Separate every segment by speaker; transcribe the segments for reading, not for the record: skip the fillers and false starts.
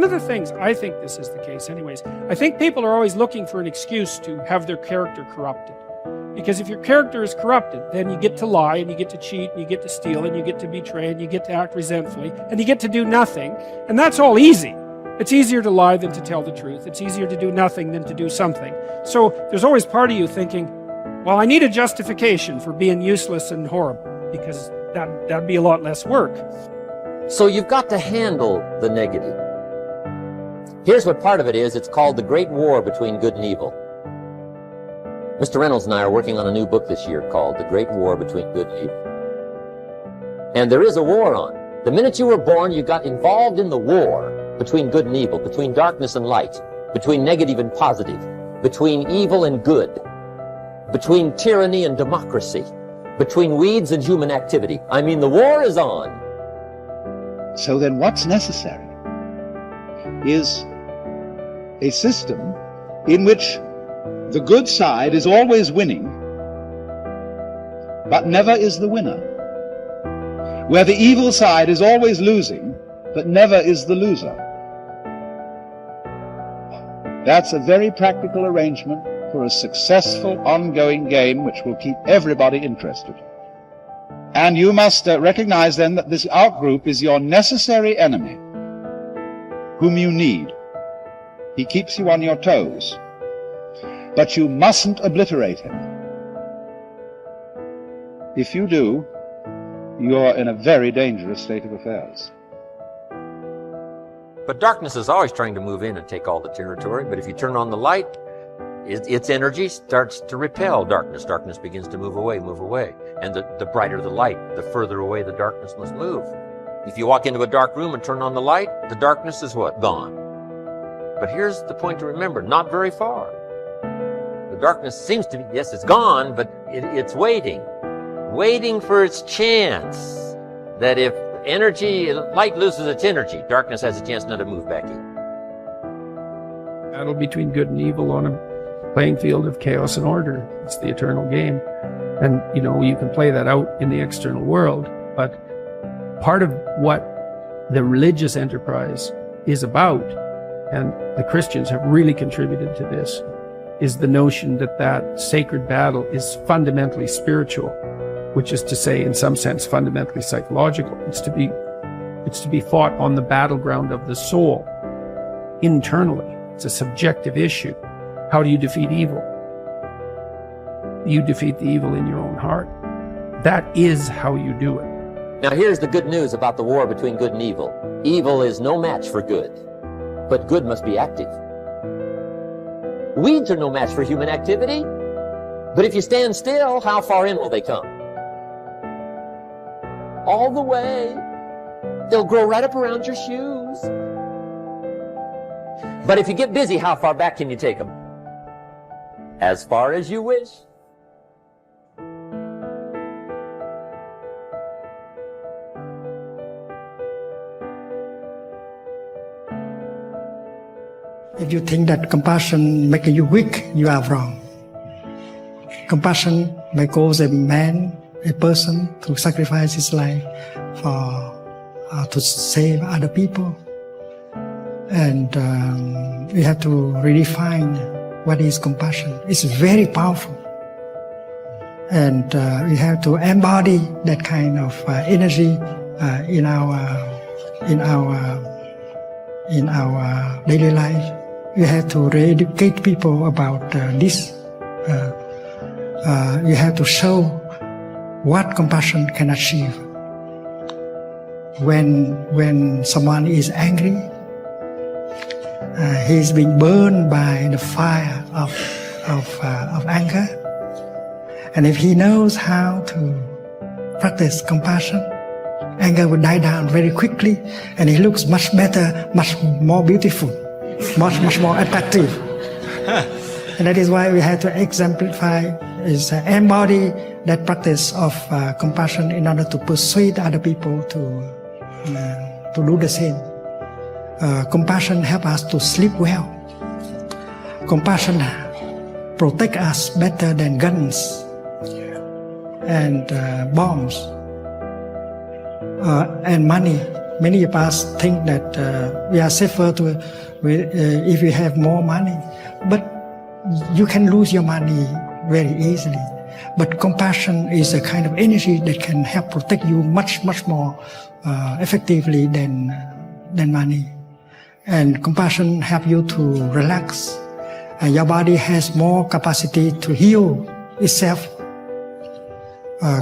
Speaker 1: One of the things, I think this is the case anyways, I think people are always looking for an excuse to have their character corrupted. Because if your character is corrupted, then you get to lie, and you get to cheat, and you get to steal, and you get to betray, and you get to act resentfully, and you get to do nothing, and that's all easy. It's easier to lie than to tell the truth. It's easier to do nothing than to do something. So there's always part of you thinking, well, I need a justification for being useless and horrible, because that'd be a lot less work.
Speaker 2: So you've got to handle the negative. Here's what part of it is. It's called the Great War Between Good and Evil. Mr. Reynolds and I are working on a new book this year called The Great War Between Good and Evil. And there is a war on. The minute you were born, you got involved in the war between good and evil, between darkness and light, between negative and positive, between evil and good, between tyranny and democracy, between weeds and human activity. I mean, the war is on.
Speaker 3: So then what's necessary is a system in which the good side is always winning, but never is the winner. Where the evil side is always losing, but never is the loser. That's a very practical arrangement for a successful ongoing game which will keep everybody interested. And you must recognize then that this outgroup is your necessary enemy, whom you need. He keeps you on your toes. But you mustn't obliterate him. If you do, you're in a very dangerous state of affairs.
Speaker 2: But darkness is always trying to move in and take all the territory. But if you turn on the light, its energy starts to repel darkness. Darkness begins to move away. And the brighter the light, the further away the darkness must move. If you walk into a dark room and turn on the light, the darkness is what? Gone. But here's the point to remember, not very far. The darkness seems to be, yes, it's gone, but it's waiting for its chance. That if light loses its energy, darkness has a chance now to move back in.
Speaker 1: Battle between good and evil on a playing field of chaos and order. It's the eternal game. And, you can play that out in the external world, but part of what the religious enterprise is about, and the Christians have really contributed to this, is the notion that sacred battle is fundamentally spiritual, which is to say, in some sense, fundamentally psychological. It's to be fought on the battleground of the soul, internally. It's a subjective issue. How do you defeat evil? You defeat the evil in your own heart. That is how you do it.
Speaker 2: Now here's the good news about the war between good and evil. Evil is no match for good, but good must be active. Weeds are no match for human activity, but if you stand still, how far in will they come? All the way. They'll grow right up around your shoes. But if you get busy, how far back can you take them? As far as you wish.
Speaker 4: If you think that compassion makes you weak, you are wrong. Compassion may cause a person to sacrifice his life to save other people. And we have to redefine what is compassion. It's very powerful. And we have to embody that kind of energy in our daily life. We have to educate people about this. You have to show what compassion can achieve. When someone is angry, he's being burned by the fire of anger. And if he knows how to practice compassion, anger will die down very quickly, and he looks much better, much more beautiful, much more attractive. And that is why we have to exemplify, embody that practice of compassion in order to persuade other people to do the same. Compassion helps us to sleep well. Compassion protects us better than guns and bombs and money. Many of us think that we are safer if we have more money, but you can lose your money very easily. But compassion is a kind of energy that can help protect you much more effectively than money. And compassion help you to relax. And your body has more capacity to heal itself.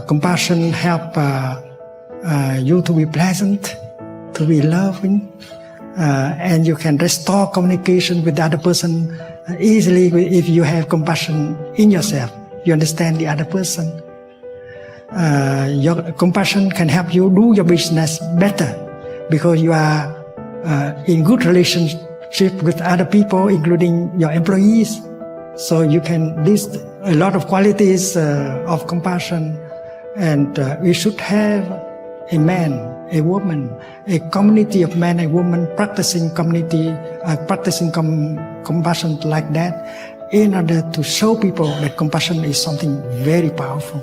Speaker 4: Compassion help you to be pleasant, to be loving, and you can restore communication with the other person easily if you have compassion in yourself. You understand the other person. Your compassion can help you do your business better because you are in good relationship with other people, including your employees. So you can list a lot of qualities of compassion, and we should have a man, a woman, a community of men and women practicing compassion like that, in order to show people that compassion is something very powerful.